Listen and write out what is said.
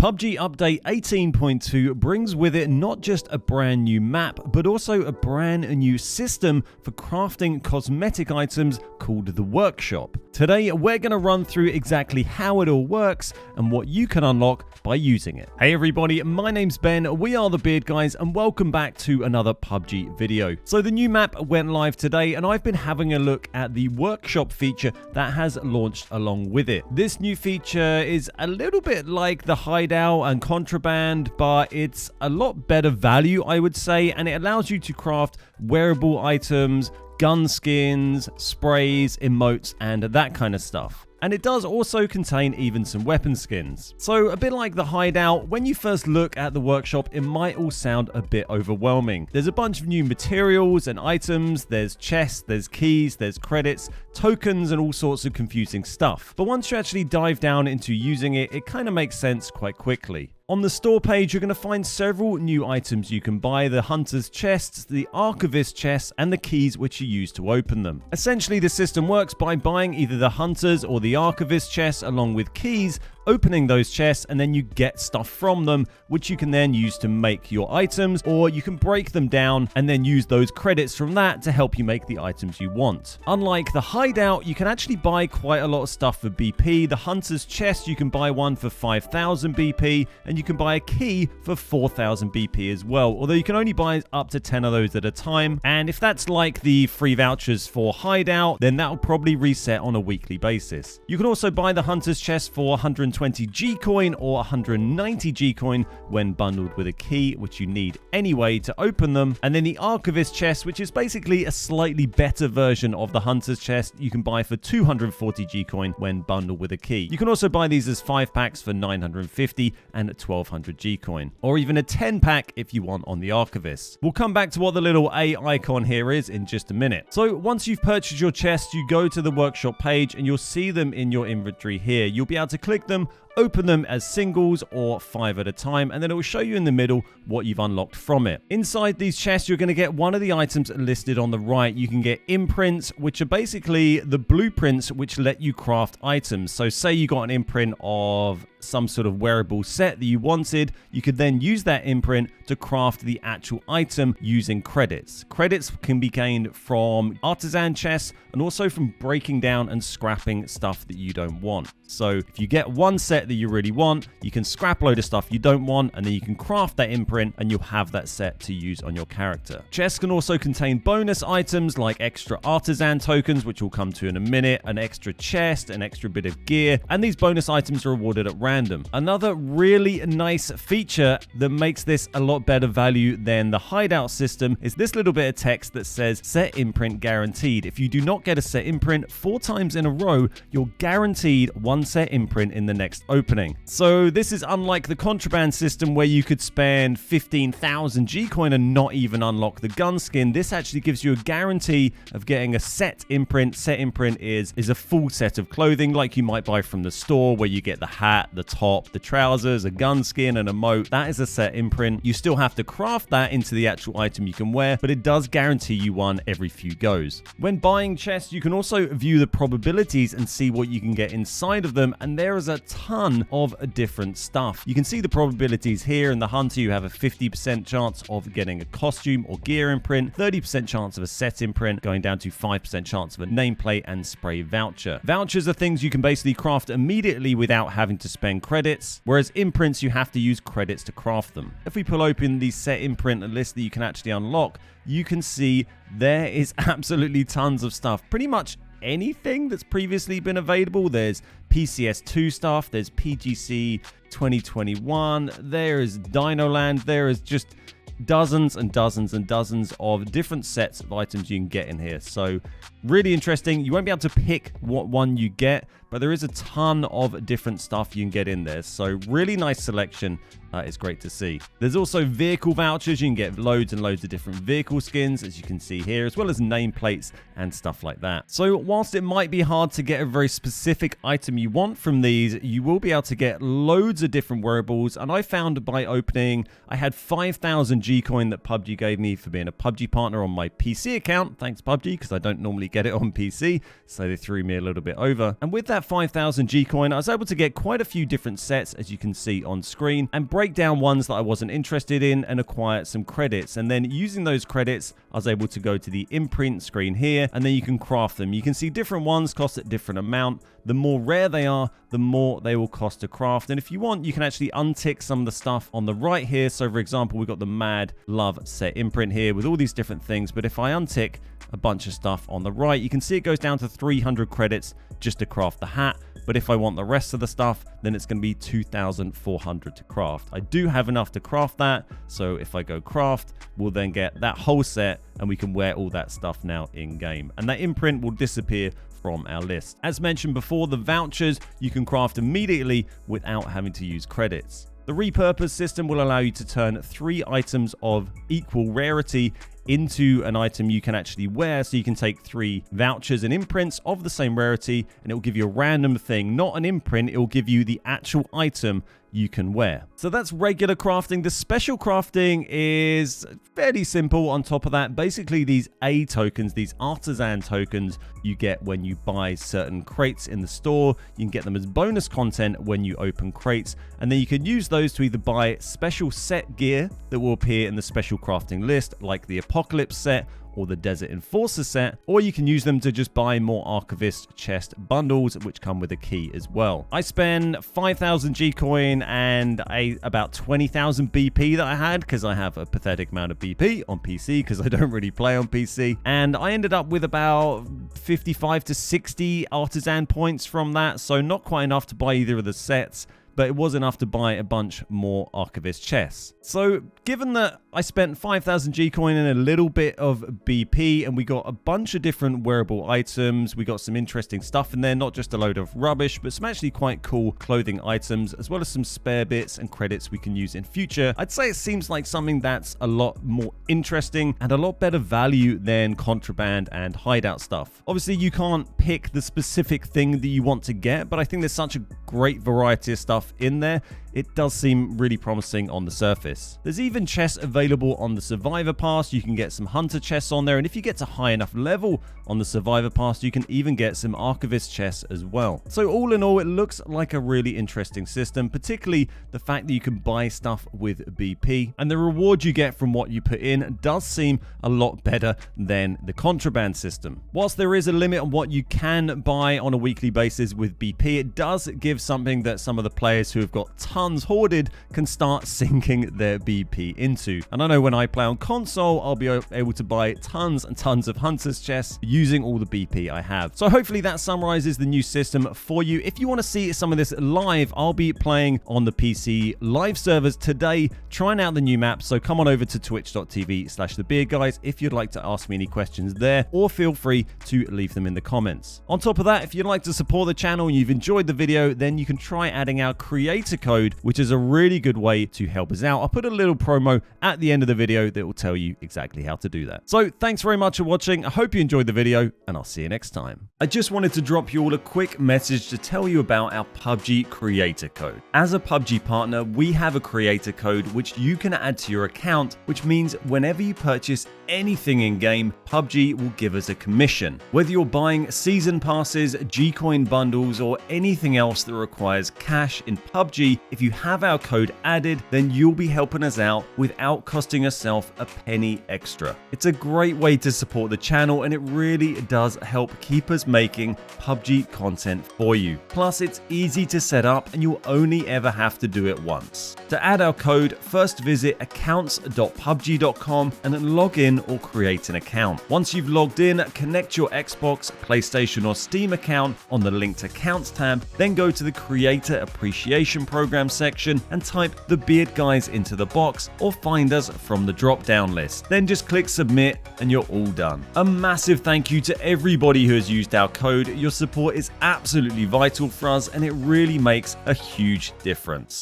PUBG Update 18.2 brings with it not just a brand new map, but also a brand new system for crafting cosmetic items called the Workshop. Today, we're going to run through exactly how it all works and what you can unlock by using it. Hey everybody, my name's Ben, we are the Beard Guys, and welcome back to another PUBG video. So the new map went live today, and I've been having a look at the Workshop feature that has launched along with it. This new feature is a little bit like the hideout and contraband, but it's a lot better value, I would say, and it allows you to craft wearable items, gun skins, sprays, emotes, and that kind of stuff. And it does also contain even some weapon skins. So a bit like the hideout, when you first look at the Workshop, it might all sound a bit overwhelming. There's a bunch of new materials and items, there's chests, there's keys, there's credits, tokens, and all sorts of confusing stuff. But once you actually dive down into using it, it kind of makes sense quite quickly. On the store page, you're going to find several new items you can buy: the Hunter's chests, the Archivist chests, and the keys which you use to open them. Essentially, the system works by buying either the Hunter's or the Archivist chests along with keys, opening those chests, and then you get stuff from them, which you can then use to make your items, or you can break them down and then use those credits from that to help you make the items you want. Unlike the hideout, you can actually buy quite a lot of stuff for BP. The Hunter's chest, you can buy one for 5,000 BP, and you can buy a key for 4,000 BP as well, although you can only buy up to 10 of those at a time. And if that's like the free vouchers for hideout, then that'll probably reset on a weekly basis. You can also buy the Hunter's chest for 120 G coin or 190 G coin when bundled with a key, which you need anyway to open them. And then the Archivist chest, which is basically a slightly better version of the Hunter's chest, you can buy for 240 G coin when bundled with a key. You can also buy these as 5 packs for 950 and 1200 G coin, or even a 10 pack if you want on the Archivist. We'll come back to what the little A icon here is in just a minute. So once you've purchased your chests, you go to the Workshop page and you'll see them in your inventory here. You'll be able to click them, open them as singles or 5 at a time, and then it will show you in the middle what you've unlocked from it. Inside these chests, you're going to get one of the items listed on the right. You can get Imprints, which are basically the blueprints which let you craft items. So say you got an imprint of some sort of wearable set that you wanted, you could then use that imprint to craft the actual item using credits. Credits can be gained from artisan chests and also from breaking down and scrapping stuff that you don't want. So if you get one set that you really want, you can scrap a load of stuff you don't want, and then you can craft that imprint and you'll have that set to use on your character. Chests can also contain bonus items like extra artisan tokens, which we'll come to in a minute, an extra chest, an extra bit of gear, and these bonus items are awarded at random. Another really nice feature that makes this a lot better value than the hideout system is this little bit of text that says set imprint guaranteed. If you do not get a set imprint 4 times in a row, you're guaranteed one set imprint in the next opening. So this is unlike the contraband system where you could spend 15,000 G coin and not even unlock the gun skin. This actually gives you a guarantee of getting a set imprint. Set imprint is a full set of clothing like you might buy from the store, where you get the hat, the top, the trousers, a gun skin, and a emote. That is a set imprint. You still have to craft that into the actual item you can wear, but it does guarantee you one every few goes. When buying chests, you can also view the probabilities and see what you can get inside of them, and there is a ton of different stuff. You can see the probabilities here. In the Hunter, you have a 50% chance of getting a costume or gear imprint, 30% chance of a set imprint, going down to 5% chance of a nameplate and spray voucher. Vouchers are things you can basically craft immediately without having to spend credits, whereas imprints you have to use credits to craft them. If we pull open the set imprint list that you can actually unlock, you can see there is absolutely tons of stuff. Pretty much anything that's previously been available. There's PCS2 stuff, there's PGC 2021, there is Dinoland, there is just dozens and dozens and dozens of different sets of items you can get in here. So really interesting. You won't be able to pick what one you get, but there is a ton of different stuff you can get in there. So really nice selection. It's great to see. There's also vehicle vouchers. You can get loads and loads of different vehicle skins, as you can see here, as well as nameplates and stuff like that. So whilst it might be hard to get a very specific item you want from these, you will be able to get loads of different wearables. And I found by opening, I had 5,000 G coin that PUBG gave me for being a PUBG partner on my PC account. Thanks PUBG, because I don't normally really get it on PC, so they threw me a little bit over. And with that 5,000 G coin, I was able to get quite a few different sets, as you can see on screen, and break down ones that I wasn't interested in and acquire some credits. And then using those credits, I was able to go to the imprint screen here, and then you can craft them. You can see different ones cost a different amount. The more rare they are, the more they will cost to craft. And if you want, you can actually untick some of the stuff on the right here. So for example, we've got the Mad Love set imprint here with all these different things. But if I untick a bunch of stuff on the right, you can see it goes down to 300 credits just to craft the hat. But if I want the rest of the stuff, then it's going to be 2,400 to craft. I do have enough to craft that. So if I go craft, we'll then get that whole set and we can wear all that stuff now in game. And that imprint will disappear from our list. As mentioned before, the vouchers you can craft immediately without having to use credits. The repurpose system will allow you to turn 3 items of equal rarity into an item you can actually wear. So you can take 3 vouchers and imprints of the same rarity and it will give you a random thing, not an imprint. It will give you the actual item you can wear. So that's regular crafting. The special crafting is fairly simple. On top of that, basically these A tokens, these artisan tokens you get when you buy certain crates in the store. You can get them as bonus content when you open crates, and then you can use those to either buy special set gear that will appear in the special crafting list, like the Apocalypse set or the Desert Enforcer set, or you can use them to just buy more Archivist chest bundles, which come with a key as well. I spent 5,000 G coin and about 20,000 BP that I had, because I have a pathetic amount of BP on PC because I don't really play on PC, and I ended up with about 55 to 60 artisan points from that, so not quite enough to buy either of the sets, but it was enough to buy a bunch more Archivist chests. So given that I spent 5,000 G coin and a little bit of BP, and we got a bunch of different wearable items, we got some interesting stuff in there, not just a load of rubbish, but some actually quite cool clothing items, as well as some spare bits and credits we can use in future. I'd say it seems like something that's a lot more interesting and a lot better value than contraband and hideout stuff. Obviously, you can't pick the specific thing that you want to get, but I think there's such a great variety of stuff in there. It does seem really promising on the surface. There's even chests available on the Survivor Pass. You can get some Hunter chests on there, and if you get to high enough level on the Survivor Pass, you can even get some Archivist chests as well. So all in all, it looks like a really interesting system, particularly the fact that you can buy stuff with BP, and the reward you get from what you put in does seem a lot better than the contraband system. Whilst there is a limit on what you can buy on a weekly basis with BP, it does give something that some of the players who have got tons hoarded can start sinking their BP into. And I know when I play on console, I'll be able to buy tons and tons of Hunter's chests using all the BP I have. So hopefully that summarizes the new system for you. If you want to see some of this live, I'll be playing on the PC live servers today, trying out the new map. So come on over to twitch.tv/thebeardguys if you'd like to ask me any questions there, or feel free to leave them in the comments. On top of that, if you'd like to support the channel and you've enjoyed the video, then you can try adding our creator code, which is a really good way to help us out. I'll put a little promo at the end of the video that will tell you exactly how to do that. So thanks very much for watching. I hope you enjoyed the video, and I'll see you next time. I just wanted to drop you all a quick message to tell you about our PUBG creator code. As a PUBG partner, we have a creator code which you can add to your account, which means whenever you purchase anything in game, PUBG will give us a commission. Whether you're buying season passes, G-Coin bundles, or anything else that requires cash in PUBG, if you have our code added, then you'll be helping us out without costing yourself a penny extra. It's a great way to support the channel, and it really does help keep us making PUBG content for you. Plus, it's easy to set up and you'll only ever have to do it once. To add our code, first visit accounts.pubg.com and then log in or create an account. Once you've logged in, connect your Xbox, PlayStation or Steam account on the linked accounts tab, then go to the Creator Appreciation Program section and type the Beard Guys into the box, or find us from the drop-down list. Then just click submit and you're all done. A massive thank you to everybody who has used our code. Your support is absolutely vital for us and it really makes a huge difference.